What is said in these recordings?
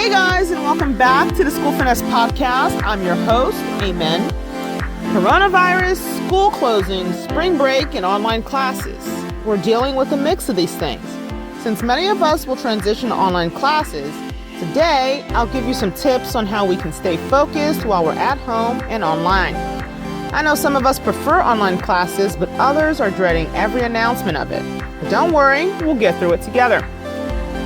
Hey guys, and welcome back to the School Finesse Podcast. I'm your host, Amen. Coronavirus, school closings, spring break, and online classes. We're dealing with a mix of these things. Since many of us will transition to online classes, today I'll give you some tips on how we can stay focused while we're at home and online. I know some of us prefer online classes, but others are dreading every announcement of it. But don't worry, we'll get through it together.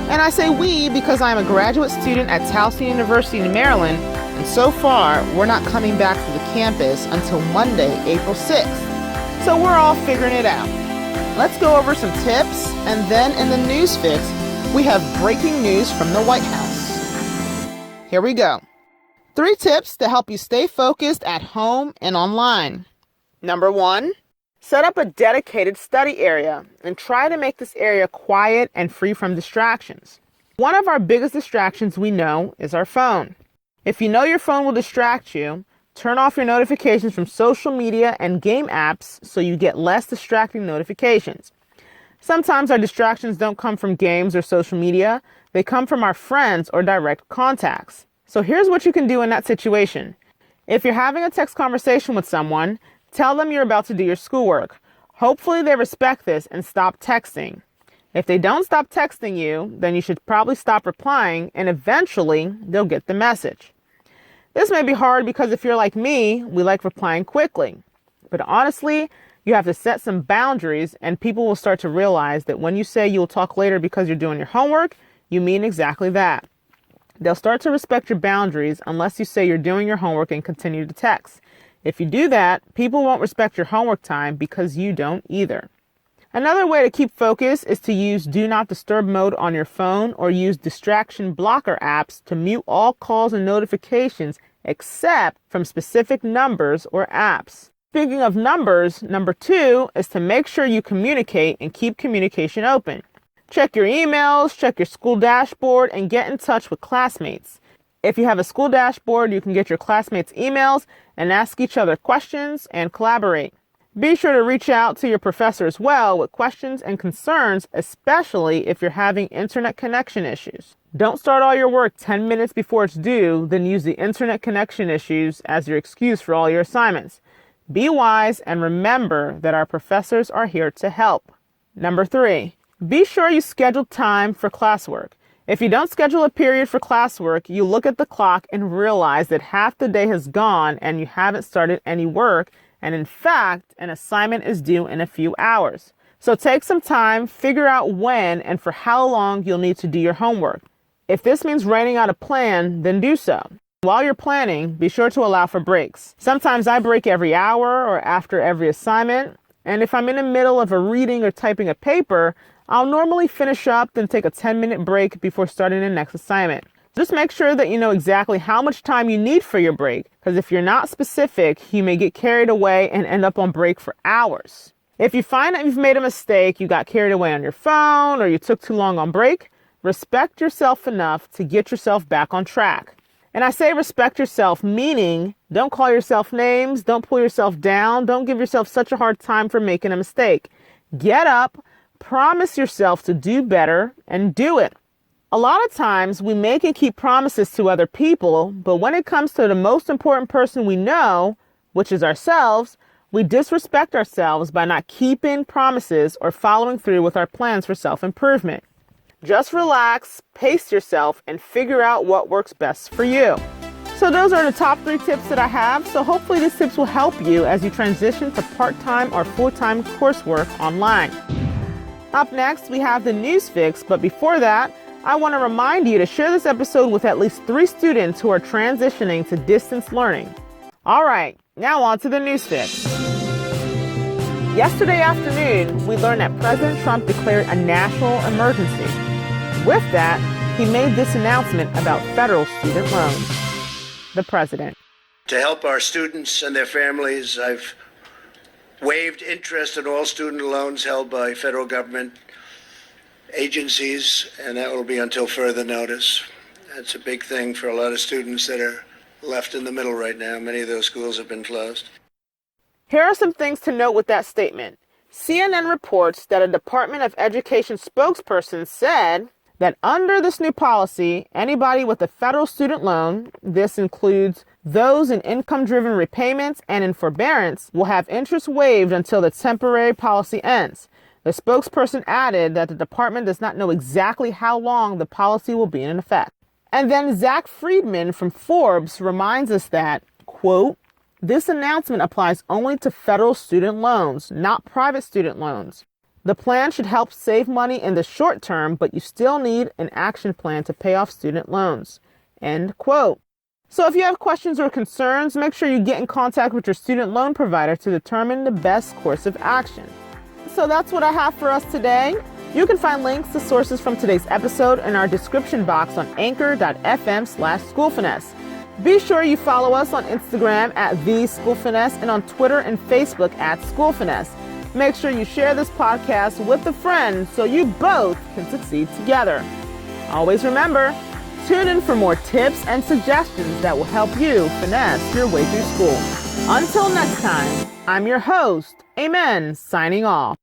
And I say we because I'm a graduate student at Towson University in Maryland, and so far, we're not coming back to the campus until Monday, April 6th. So we're all figuring it out. Let's go over some tips, and then in the news fix, we have breaking news from the White House. Here we go. 3 tips to help you stay focused at home and online. Number 1, set up a dedicated study area and try to make this area quiet and free from distractions. One of our biggest distractions we know is our phone. If you know your phone will distract you, turn off your notifications from social media and game apps so you get less distracting notifications. Sometimes our distractions don't come from games or social media. They come from our friends or direct contacts. So here's what you can do in that situation. If you're having a text conversation with someone, tell them you're about to do your schoolwork. Hopefully they respect this and stop texting. If they don't stop texting you, then you should probably stop replying and eventually they'll get the message. This may be hard because if you're like me, we like replying quickly. But honestly, you have to set some boundaries and people will start to realize that when you say you'll talk later because you're doing your homework, you mean exactly that. They'll start to respect your boundaries unless you say you're doing your homework and continue to text. If you do that, people won't respect your homework time because you don't either. Another way to keep focus is to use Do Not Disturb mode on your phone or use distraction blocker apps to mute all calls and notifications except from specific numbers or apps. Speaking of numbers, number 2 is to make sure you communicate and keep communication open. Check your emails, check your school dashboard, and get in touch with classmates. If you have a school dashboard, you can get your classmates' emails and ask each other questions and collaborate. Be sure to reach out to your professor as well with questions and concerns, especially if you're having internet connection issues. Don't start all your work 10 minutes before it's due, then use the internet connection issues as your excuse for all your assignments. Be wise and remember that our professors are here to help. Number 3, be sure you schedule time for classwork. If you don't schedule a period for classwork, you look at the clock and realize that half the day has gone and you haven't started any work, and in fact, an assignment is due in a few hours. So take some time, figure out when and for how long you'll need to do your homework. If this means writing out a plan, then do so. While you're planning, be sure to allow for breaks. Sometimes I break every hour or after every assignment, and if I'm in the middle of a reading or typing a paper, I'll normally finish up, then take a 10-minute break before starting the next assignment. Just make sure that you know exactly how much time you need for your break, because if you're not specific, you may get carried away and end up on break for hours. If you find that you've made a mistake, you got carried away on your phone, or you took too long on break, respect yourself enough to get yourself back on track. And I say respect yourself, meaning don't call yourself names, don't pull yourself down, don't give yourself such a hard time for making a mistake. Get up, promise yourself to do better, and do it. A lot of times we make and keep promises to other people, but when it comes to the most important person we know, which is ourselves, we disrespect ourselves by not keeping promises or following through with our plans for self-improvement. Just relax, pace yourself, and figure out what works best for you. So those are the top 3 tips that I have. So hopefully these tips will help you as you transition to part-time or full-time coursework online. Up next, we have the news fix, but before that, I want to remind you to share this episode with at least 3 students who are transitioning to distance learning. All right, now on to the news fix. Yesterday afternoon, we learned that President Trump declared a national emergency. With that, he made this announcement about federal student loans. The president. To help our students and their families, I've waived interest on all student loans held by federal government agencies, and that will be until further notice. That's a big thing for a lot of students that are left in the middle right now. Many of those schools have been closed. Here are some things to note with that statement. CNN reports that a Department of Education spokesperson said that under this new policy, anybody with a federal student loan, this includes those in income-driven repayments and in forbearance, will have interest waived until the temporary policy ends. The spokesperson added that the department does not know exactly how long the policy will be in effect. And then Zach Friedman from Forbes reminds us that, quote, this announcement applies only to federal student loans, not private student loans. The plan should help save money in the short term, but you still need an action plan to pay off student loans. End quote. So if you have questions or concerns, make sure you get in contact with your student loan provider to determine the best course of action. So that's what I have for us today. You can find links to sources from today's episode in our description box on anchor.fm/schoolfinesse. Be sure you follow us on Instagram at @TheSchoolFinesse and on Twitter and Facebook at SchoolFinesse. Make sure you share this podcast with a friend so you both can succeed together. Always remember, tune in for more tips and suggestions that will help you finesse your way through school. Until next time, I'm your host, Amen, signing off.